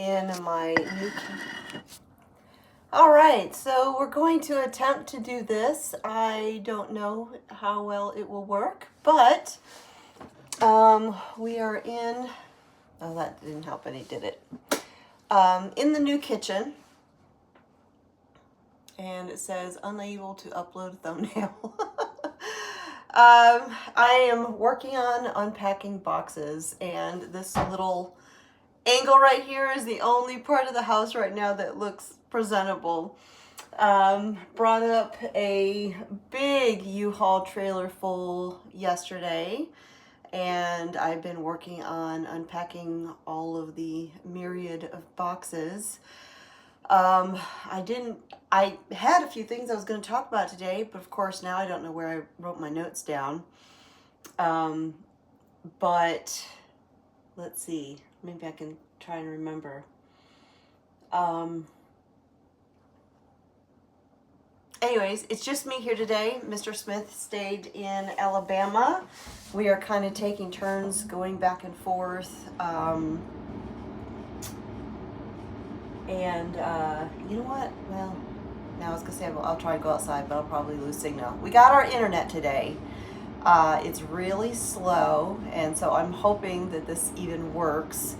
in my new. All right, so we're going to attempt to do this. I don't know how well it will work, but we are in. Oh, that didn't help any, did it? In the new kitchen, and it says unable to upload thumbnail. I am working on unpacking boxes, and this little angle right here is the only part of the house right now that looks presentable. Brought up a big U-Haul trailer full yesterday, and I've been working on unpacking all of the myriad of boxes. I had a few things I was going to talk about today, but of course now I don't know where I wrote my notes down. But let's see, maybe I can try and remember. Anyways, it's just me here today. Mr. Smith stayed in Alabama. We are kind of taking turns going back and forth. You know what? Well, now I was going to say I'll try to go outside, but I'll probably lose signal. We got our internet today. It's really slow, and so I'm hoping that this even works.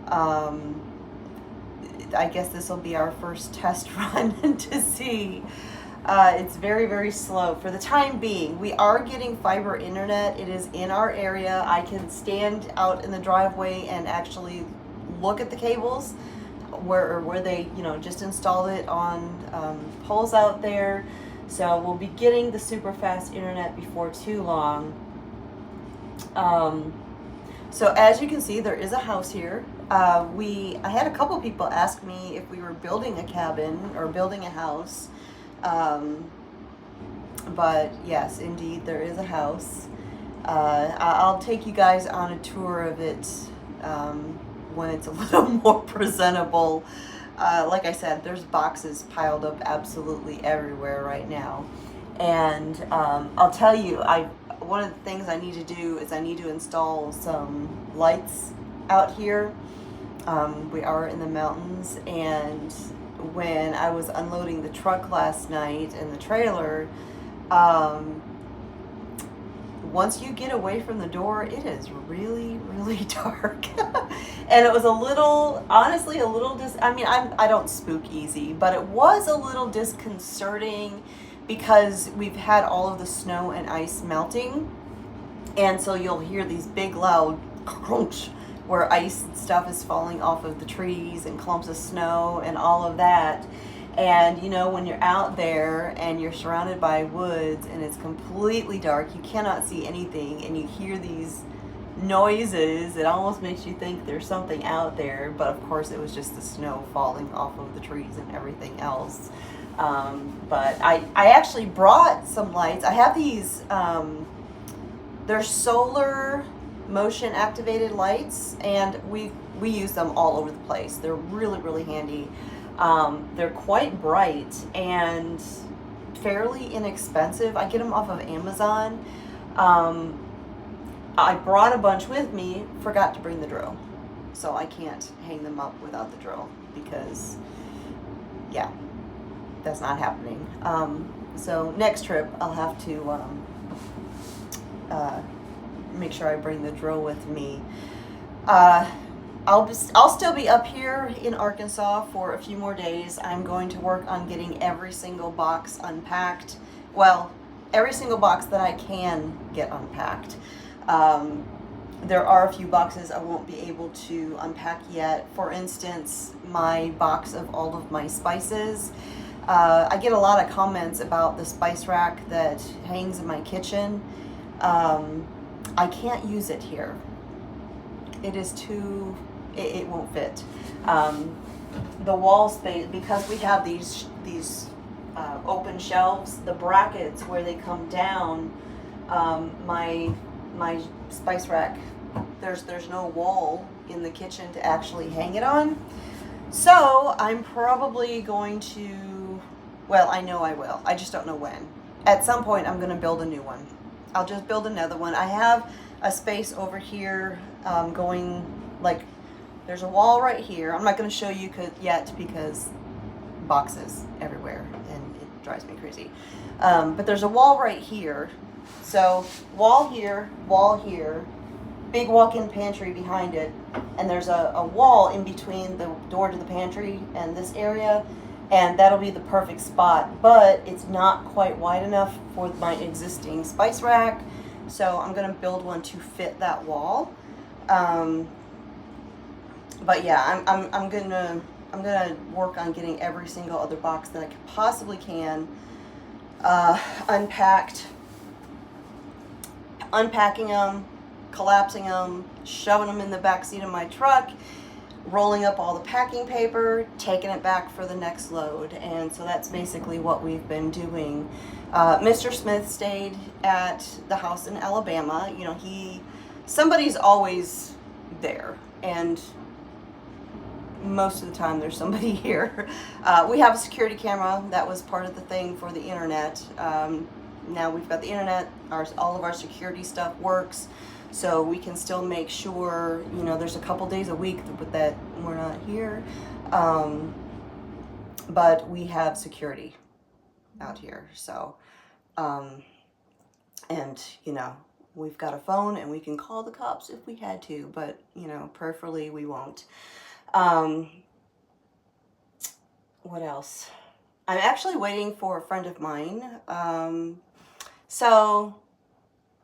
I guess this will be our first test run to see. It's very, very slow for the time being. We are getting fiber internet. It is in our area. I can stand out in the driveway and actually look at the cables where they, just installed it on poles out there. So we'll be getting the super fast internet before too long. So as you can see, there is a house here. I had a couple people ask me if we were building a cabin or building a house. But yes, indeed, there is a house. I'll take you guys on a tour of it when it's a little more presentable. Like I said, there's boxes piled up absolutely everywhere right now. And I'll tell you, one of the things I need to do is I need to install some lights out here. We are in the mountains, and when I was unloading the truck last night in the trailer, once you get away from the door, it is really, really dark. And it was honestly a little I don't spook easy, but it was a little disconcerting because we've had all of the snow and ice melting. And so you'll hear these big loud crunch where ice and stuff is falling off of the trees and clumps of snow and all of that. And when you're out there and you're surrounded by woods and it's completely dark, you cannot see anything, and you hear these noises, it almost makes you think there's something out there. But of course it was just the snow falling off of the trees and everything else. But I actually brought some lights. I have these, they're solar motion activated lights, and we use them all over the place. They're really, really handy. They're quite bright and fairly inexpensive. I get them off of Amazon. I brought a bunch with me, forgot to bring the drill. So I can't hang them up without the drill because, yeah, that's not happening. So next trip I'll have to make sure I bring the drill with me. I'll still be up here in Arkansas for a few more days. I'm going to work on getting every single box unpacked. Well, every single box that I can get unpacked. There are a few boxes I won't be able to unpack yet. For instance, my box of all of my spices. I get a lot of comments about the spice rack that hangs in my kitchen. I can't use it here. It is too, it won't fit. The wall space, because we have these open shelves, the brackets where they come down, my spice rack, there's no wall in the kitchen to actually hang it on. So I'm probably going to, well, I know I will. I just don't know when. At some point, I'm going to build a new one. I'll just build another one. I have a space over here going, like, there's a wall right here. I'm not going to show you yet because boxes everywhere and it drives me crazy. But there's a wall right here. So wall here, big walk-in pantry behind it, and there's a wall in between the door to the pantry and this area, and that'll be the perfect spot, but it's not quite wide enough for my existing spice rack, so I'm gonna build one to fit that wall. But yeah, I'm gonna work on getting every single other box that I possibly can unpacked, unpacking them, collapsing them, shoving them in the back seat of my truck, rolling up all the packing paper, taking it back for the next load. And so that's basically what we've been doing. Mr. Smith stayed at the house in Alabama. You know, somebody's always there, and most of the time there's somebody here. We have a security camera. That was part of the thing for the internet. Now we've got the internet, all of our security stuff works, so we can still make sure, you know, there's a couple days a week that we're not here, but we have security out here. So, and, you know, we've got a phone and we can call the cops if we had to, but, you know, preferably we won't. What else? I'm actually waiting for a friend of mine. So,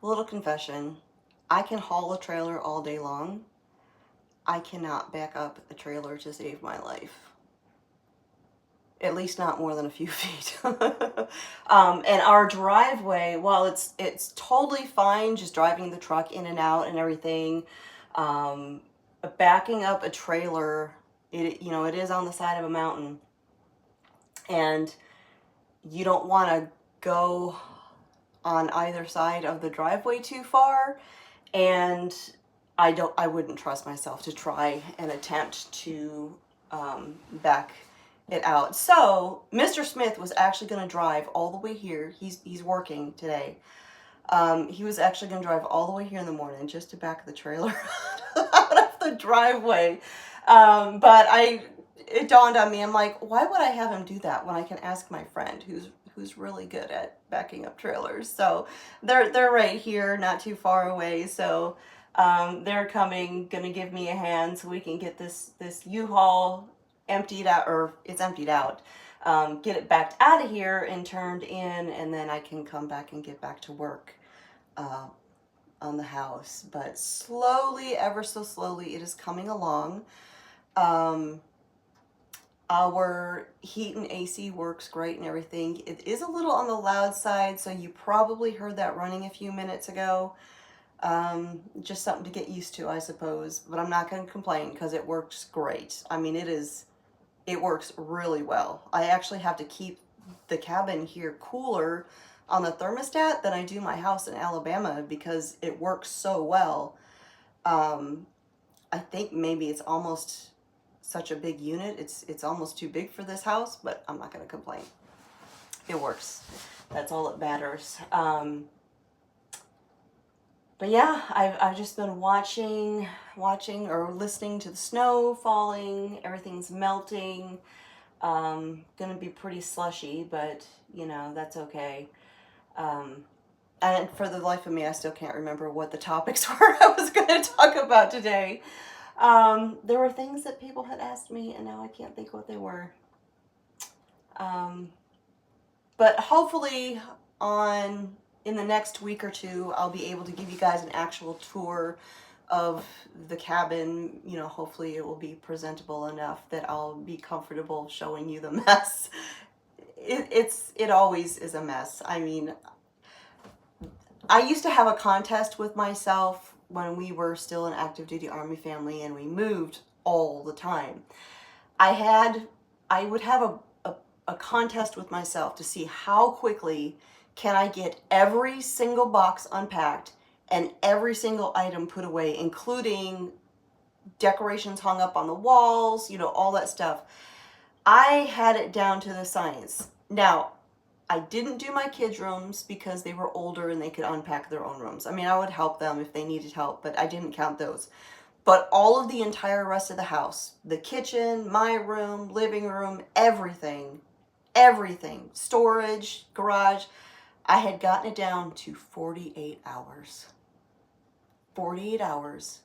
a little confession. I can haul a trailer all day long. I cannot back up a trailer to save my life. At least not more than a few feet. And our driveway, while it's totally fine just driving the truck in and out and everything, backing up a trailer, it is on the side of a mountain, and you don't want to go on either side of the driveway too far, and I wouldn't trust myself to try and attempt to back it out. So Mr. Smith was actually going to drive all the way here. He's working today. He was actually going to drive all the way here in the morning just to back the trailer out of the driveway. But it dawned on me, I'm like, why would I have him do that when I can ask my friend who's really good at backing up trailers? So they're right here, not too far away. So they're coming, gonna give me a hand so we can get this U-Haul emptied out, or it's emptied out. Get it backed out of here and turned in, and then I can come back and get back to work on the house. But slowly, ever so slowly, it is coming along. Our heat and AC works great and everything. It is a little on the loud side, so you probably heard that running a few minutes ago. Just something to get used to, I suppose. But I'm not going to complain because it works great. I mean, it works really well. I actually have to keep the cabin here cooler on the thermostat than I do my house in Alabama because it works so well. I think maybe it's almost such a big unit. It's almost too big for this house, but I'm not going to complain. It works. That's all that matters. But yeah, I've just been watching or listening to the snow falling. Everything's melting. Gonna be pretty slushy, but you know, that's okay. And for the life of me, I still can't remember what the topics were I was going to talk about today. There were things that people had asked me, and now I can't think what they were. But hopefully in the next week or two, I'll be able to give you guys an actual tour of the cabin. You know, hopefully it will be presentable enough that I'll be comfortable showing you the mess. It always is a mess. I mean, I used to have a contest with myself when we were still an active duty Army family and we moved all the time. I would have a contest with myself to see how quickly can I get every single box unpacked and every single item put away, including decorations hung up on the walls, you know, all that stuff. I had it down to the science. Now, I didn't do my kids' rooms because they were older and they could unpack their own rooms. I mean, I would help them if they needed help, but I didn't count those. But all of the entire rest of the house, the kitchen, my room, living room, everything, storage, garage, I had gotten it down to 48 hours. 48 hours,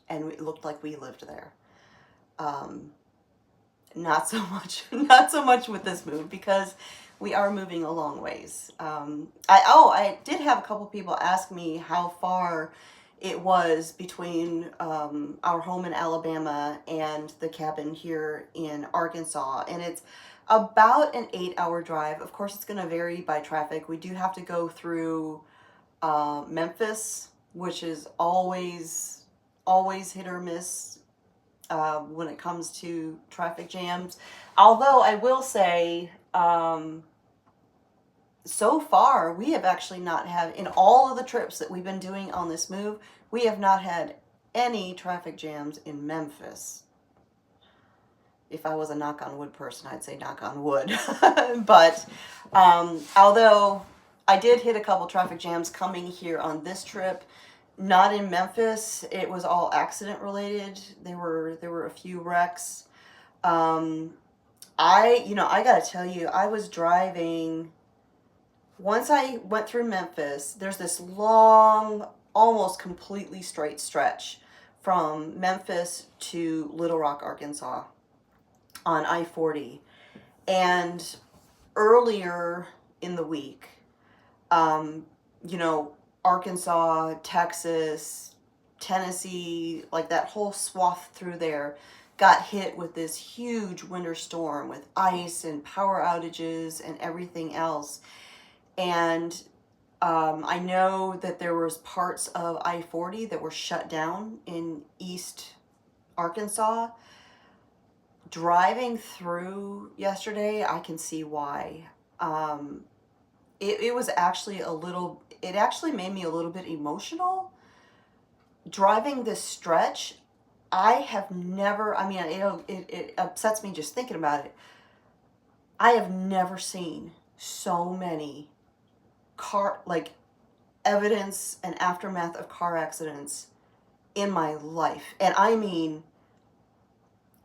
and it looked like we lived there. Not so much with this move, because we are moving a long ways. I did have a couple people ask me how far it was between our home in Alabama and the cabin here in Arkansas, and it's about an 8-hour drive. Of course, it's going to vary by traffic. We do have to go through Memphis, which is always hit or miss when it comes to traffic jams. Although I will say, so far we have actually not had, in all of the trips that we've been doing on this move, we have not had any traffic jams in Memphis. If I was a knock on wood person, I'd say knock on wood. But although I did hit a couple traffic jams coming here on this trip, not in Memphis. It was all accident related. There were a few wrecks. I gotta tell you, I was driving, once I went through Memphis, there's this long, almost completely straight stretch from Memphis to Little Rock, Arkansas on I-40. And earlier in the week, Arkansas, Texas, Tennessee, like that whole swath through there got hit with this huge winter storm with ice and power outages and everything else. And I know that there was parts of I-40 that were shut down in East Arkansas. Driving through yesterday, I can see why. It was actually it actually made me a little bit emotional. Driving this stretch, I have never, it upsets me just thinking about it. I have never seen so many evidence and aftermath of car accidents in my life. And I mean,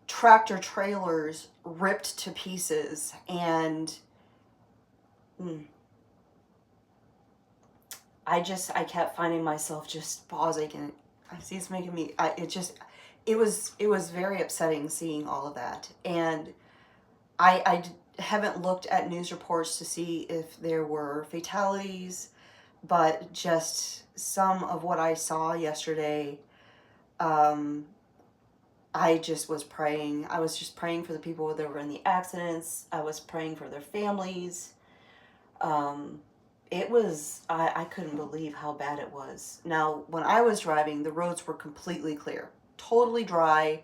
tractor trailers ripped to pieces, and I kept finding myself just pausing, and it's making me, it was very upsetting seeing all of that. And I haven't looked at news reports to see if there were fatalities, but just some of what I saw yesterday, I just was praying. I was just praying for the people that were in the accidents. I was praying for their families. I couldn't believe how bad it was. Now, when I was driving, the roads were completely clear, totally dry.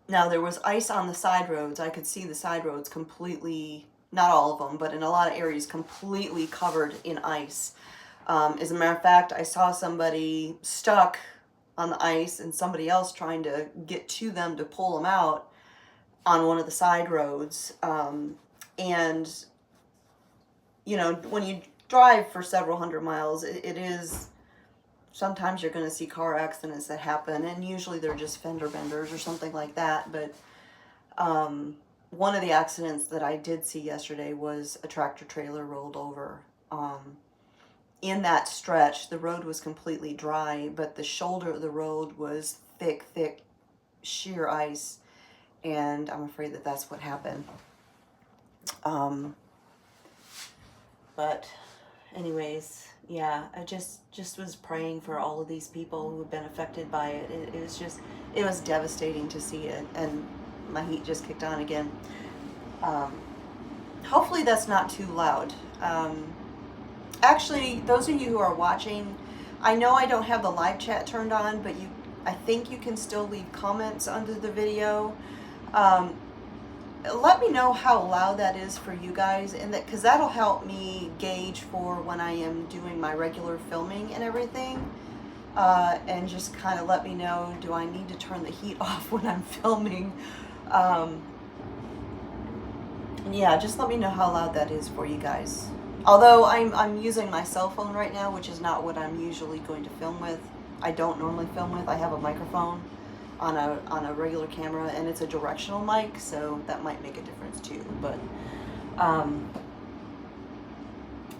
Now, there was ice on the side roads. I could see the side roads completely, not all of them, but in a lot of areas, completely covered in ice. As a matter of fact, I saw somebody stuck on the ice and somebody else trying to get to them to pull them out on one of the side roads. And when you drive for several hundred miles, it is, sometimes you're going to see car accidents that happen, and usually they're just fender benders or something like that. But one of the accidents that I did see yesterday was a tractor trailer rolled over. In that stretch, the road was completely dry, but the shoulder of the road was thick, sheer ice, and I'm afraid that that's what happened. But anyways, yeah, I just was praying for all of these people who have been affected by it. It was devastating to see it, and my heat just kicked on again. Hopefully that's not too loud. Actually, those of you who are watching, I know I don't have the live chat turned on, but I think you can still leave comments under the video. Let me know how loud that is for you guys, and because that'll help me gauge for when I am doing my regular filming and everything. And just kind of let me know, do I need to turn the heat off when I'm filming? Yeah, just let me know how loud that is for you guys. Although I'm using my cell phone right now, which is not what I'm usually going to film with. I don't normally film with. I have a microphone on a regular camera, and it's a directional mic, so that might make a difference too. But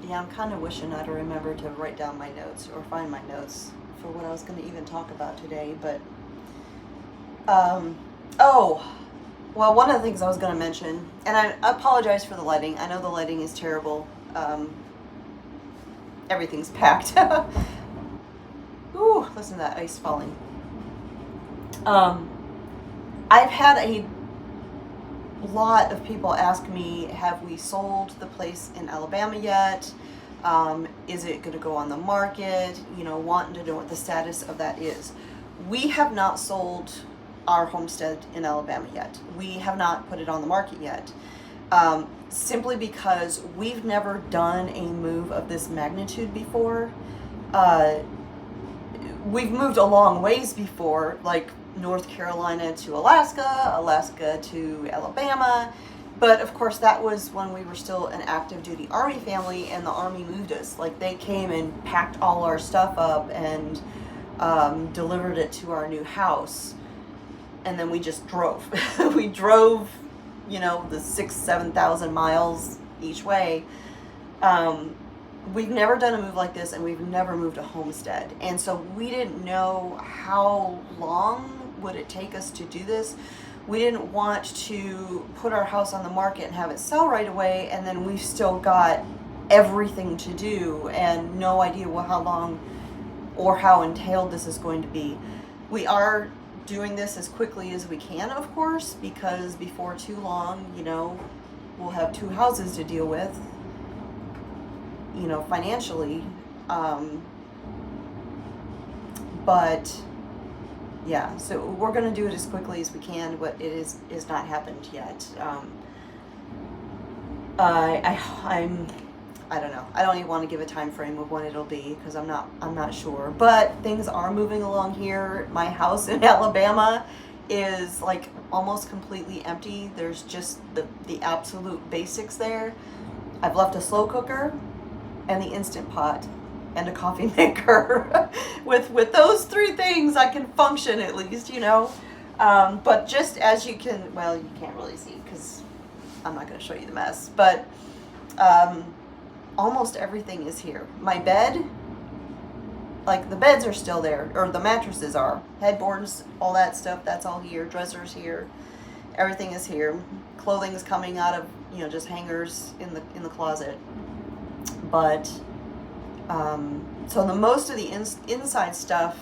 yeah, I'm kind of wishing I'd remember to write down my notes or find my notes for what I was going to even talk about today. But oh, well, one of the things I was going to mention, and I apologize for the lighting. I know the lighting is terrible. Everything's packed. Ooh, listen to that ice falling. I've had a lot of people ask me, have we sold the place in Alabama yet? Is it going to go on the market? You know, wanting to know what the status of that is. We have not sold our homestead in Alabama yet. We have not put it on the market yet. Simply because we've never done a move of this magnitude before. We've moved a long ways before, like North Carolina to Alaska, Alaska to Alabama. But of course, that was when we were still an active duty Army family, and the Army moved us. Like, they came and packed all our stuff up and delivered it to our new house. And then we just drove. We drove, you know, the 7,000 miles each way. We've never done a move like this, and we've never moved a homestead. And so we didn't know how long would it take us to do this. We didn't want to put our house on the market and have it sell right away, and then we've still got everything to do and no idea how long or how entailed this is going to be. We are doing this as quickly as we can, of course, because before too long, you know, we'll have 2 houses to deal with, you know, financially. But yeah, so we're going to do it as quickly as we can, but it is not happened yet. I don't know. I don't even want to give a time frame of when it'll be, because I'm not sure. But things are moving along here. My house in Alabama is like almost completely empty. There's just the absolute basics there. I've left a slow cooker and the Instant Pot and a coffee maker. with those 3 things, I can function at least, you know. But just as you can, well, you can't really see because I'm not going to show you the mess. But almost everything is here. My bed, like the beds are still there, or the mattresses are. Headboards, all that stuff, that's all here. Dressers here. Everything is here. Clothing is coming out of, you know, just hangers in the closet. But so the most of the inside stuff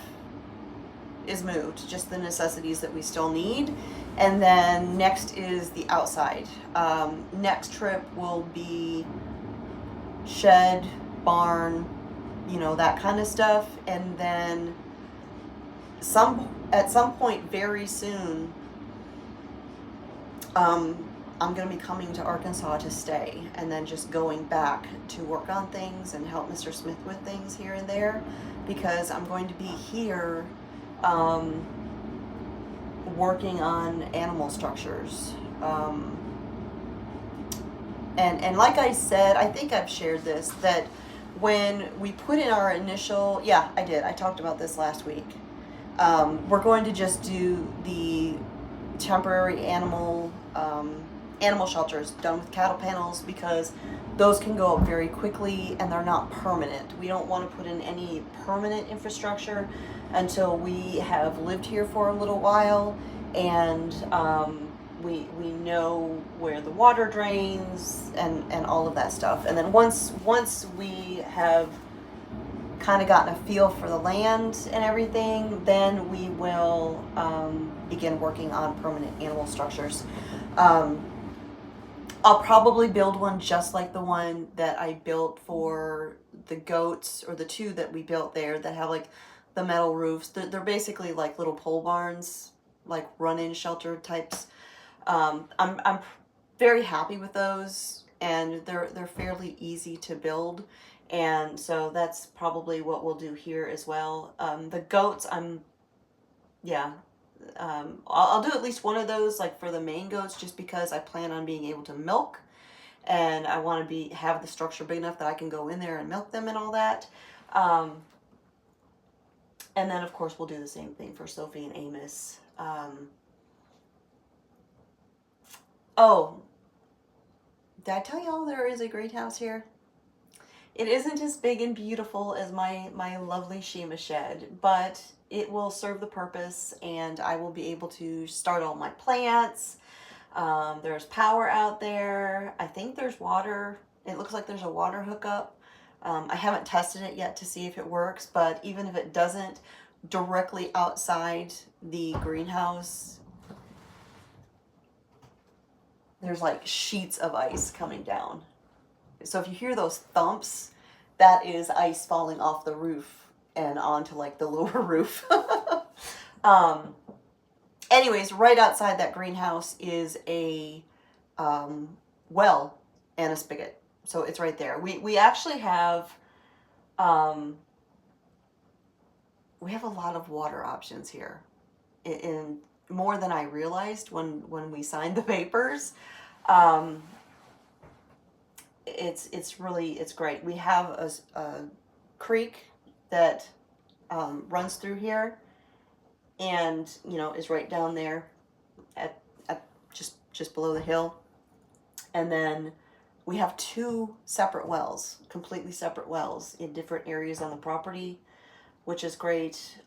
is moved, just the necessities that we still need. And then next is the outside. Next trip will be shed, barn, you know, that kind of stuff. And then at some point very soon, I'm going to be coming to Arkansas to stay, and then just going back to work on things and help Mr. Smith with things here and there, because I'm going to be here working on animal structures. And like I said, I think I've shared this, that when we put in our initial, yeah, I did. I talked about this last week. We're going to just do the temporary animal shelters done with cattle panels, because those can go up very quickly and they're not permanent. We don't want to put in any permanent infrastructure until we have lived here for a little while, and we know where the water drains and all of that stuff. And then once we have kind of gotten a feel for the land and everything, then we will begin working on permanent animal structures. I'll probably build one just like the one that I built for the goats, or the 2 that we built there that have like the metal roofs. They're basically like little pole barns, like run-in shelter types. I'm very happy with those, and they're fairly easy to build, and so that's probably what we'll do here as well. The goats, I'll do at least one of those, like for the main goats, just because I plan on being able to milk, and I want to have the structure big enough that I can go in there and milk them and all that. And then, of course, we'll do the same thing for Sophie and Amos. Oh, did I tell y'all there is a greenhouse here? It isn't as big and beautiful as my lovely Shima shed, but it will serve the purpose, and I will be able to start all my plants. There's power out there. I think there's water. It looks like there's a water hookup. I haven't tested it yet to see if it works, but even if it doesn't, directly outside the greenhouse, there's like sheets of ice coming down. So if you hear those thumps, that is ice falling off the roof and onto like the lower roof. Anyways, right outside that greenhouse is a well and a spigot. So it's right there. We actually have we have a lot of water options here, in more than I realized when we signed the papers. It's great. We have a creek that runs through here, and is right down there at just below the hill. And then we have 2 separate wells, completely separate wells in different areas on the property, which is great.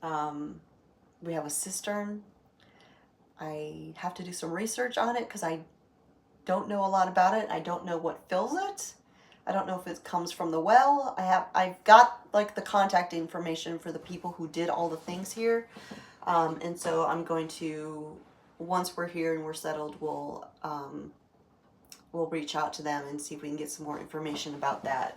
We have a cistern. I have to do some research on it because I don't know a lot about it. I don't know what fills it. I don't know if it comes from the well. I've got like the contact information for the people who did all the things here. And so I'm going to, once we're here and we're settled, we'll reach out to them and see if we can get some more information about that.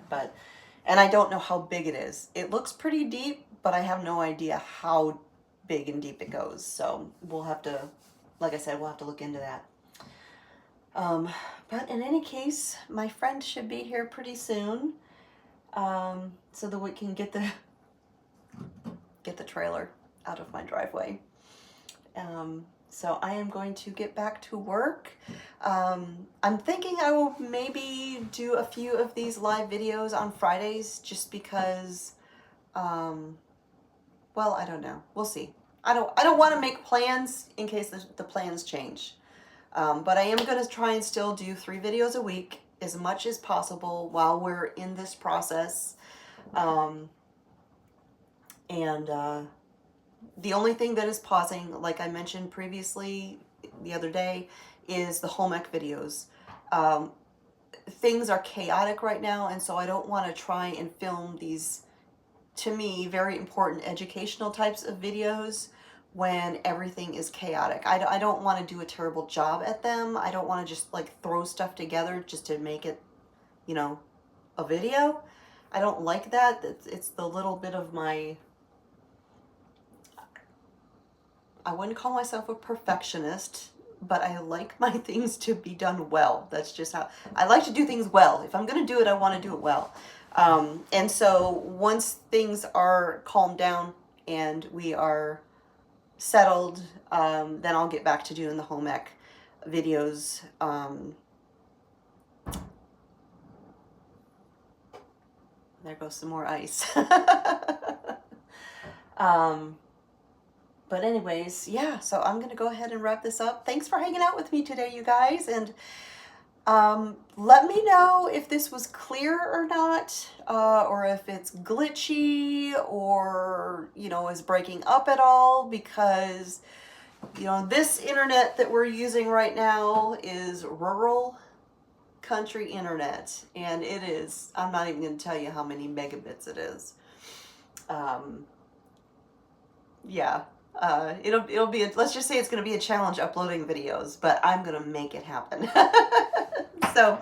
And I don't know how big it is. It looks pretty deep, but I have no idea how big and deep it goes. So we'll have to, like I said, we'll have to look into that. But in any case, my friend should be here pretty soon, so that we can get the trailer out of my driveway. So I am going to get back to work. I'm thinking I will maybe do a few of these live videos on Fridays, just because, well, I don't know. We'll see. I don't want to make plans in case the plans change. But I am going to try and still do 3 videos a week as much as possible while we're in this process. The only thing that is pausing, like I mentioned previously the other day, is the home ec videos. Things are chaotic right now, and so I don't want to try and film these, to me, very important educational types of videos when everything is chaotic. I don't want to do a terrible job at them. I don't want to just like throw stuff together just to make it, a video. I don't like that. It's the little bit of my, I wouldn't call myself a perfectionist, but I like my things to be done well. That's just how I like to do things well. If I'm going to do it, I want to do it well. And so once things are calmed down and we are settled, then I'll get back to doing the home ec videos. There goes some more ice. But anyways, yeah, so I'm going to go ahead and wrap this up. Thanks for hanging out with me today, you guys. And let me know if this was clear or not, or if it's glitchy or, is breaking up at all, because, this internet that we're using right now is rural country internet, and it is, I'm not even going to tell you how many megabits it is. Yeah. It'll be let's just say it's going to be a challenge uploading videos, but I'm going to make it happen. So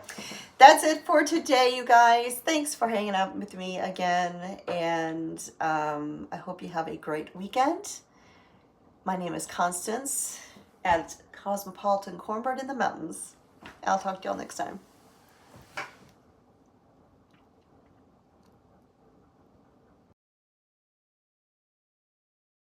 that's it for today, you guys. Thanks for hanging out with me again, and I hope you have a great weekend. My name is Constance at Cosmopolitan Cornbread in the mountains. I'll talk to y'all next time.